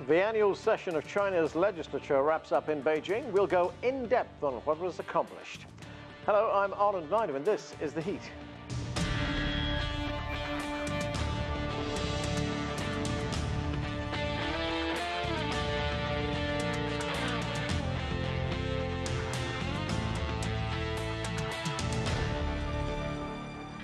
The annual session of China's legislature wraps up in Beijing. We'll go in depth on what was accomplished. Hello, I'm Arnold Naidu, and this is The Heat.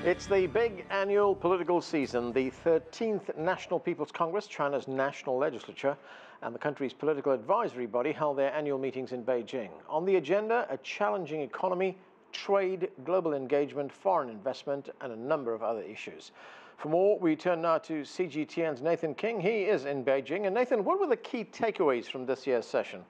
It's the big annual political season. The 13th National People's Congress, China's national legislature, and the country's political advisory body held their annual meetings in Beijing. On the agenda, a challenging economy, trade, global engagement, foreign investment, and a number of other issues. For more, we turn now to CGTN's Nathan King. He is in Beijing. And Nathan, what were the key takeaways from this year's session?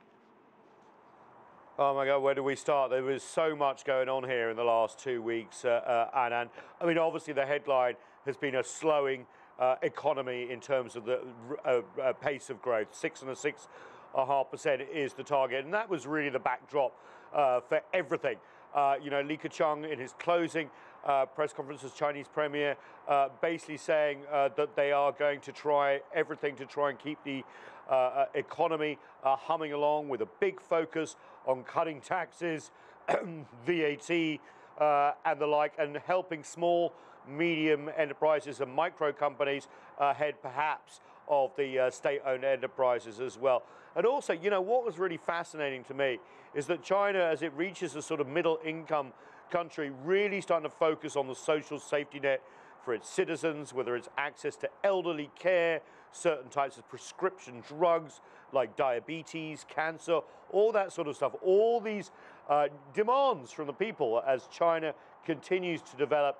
Oh my God, where do we start? There was so much going on here in the last 2 weeks, Anand. I mean, obviously the headline has been a slowing economy in terms of the pace of growth. 6.5% is the target, and that was really the backdrop for everything. Li Keqiang in his closing press conference as Chinese premier, basically saying that they are going to try everything to try and keep the economy humming along, with a big focus on cutting taxes, VAT, and the like, and helping small, medium enterprises and micro companies ahead perhaps of the state-owned enterprises as well. And also, what was really fascinating to me is that China, as it reaches a sort of middle-income country, really starting to focus on the social safety net for its citizens, whether it's access to elderly care, certain types of prescription drugs like diabetes, cancer, all that sort of stuff. All these demands from the people as China continues to develop,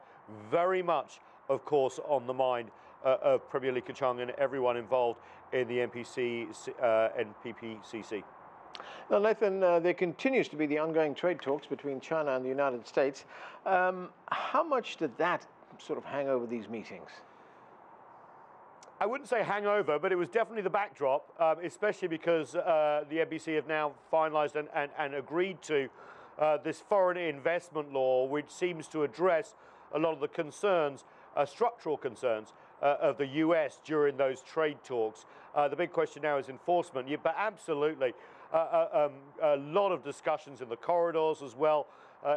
very much, of course, on the mind of Premier Li Keqiang and everyone involved in the NPPCC. Now, Nathan, there continues to be the ongoing trade talks between China and the United States. How much did that sort of hang over these meetings? I wouldn't say hangover, but it was definitely the backdrop, especially because the NBC have now finalized and agreed to this foreign investment law, which seems to address a lot of the concerns, structural concerns, of the US during those trade talks. The big question now is enforcement, but absolutely a lot of discussions in the corridors as well,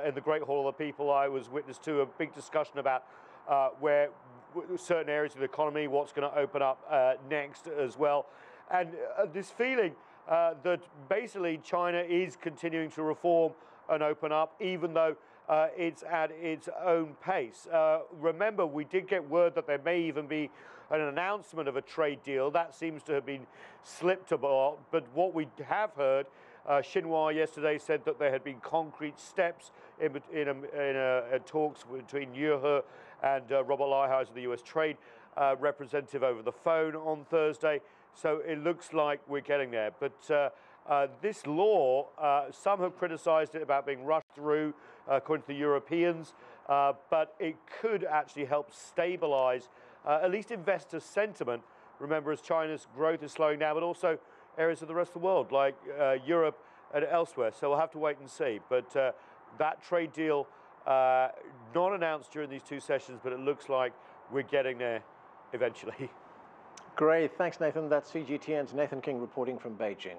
in the Great Hall of the People. I was witness to a big discussion about where certain areas of the economy, what's going to open up next as well. And this feeling that basically China is continuing to reform and open up, even though it's at its own pace. Remember, we did get word that there may even be an announcement of a trade deal. That seems to have been slipped a lot. But what we have heard, Xinhua yesterday said that there had been concrete steps in talks between Yuhe and Robert Lighthizer, the US trade representative, over the phone on Thursday. So it looks like we're getting there. But this law, some have criticized it about being rushed through, according to the Europeans, but it could actually help stabilize at least investor sentiment. Remember, as China's growth is slowing down, but also areas of the rest of the world, like Europe and elsewhere. So we'll have to wait and see. But that trade deal, not announced during these two sessions, but it looks like we're getting there eventually. Great. Thanks, Nathan. That's CGTN's Nathan King reporting from Beijing.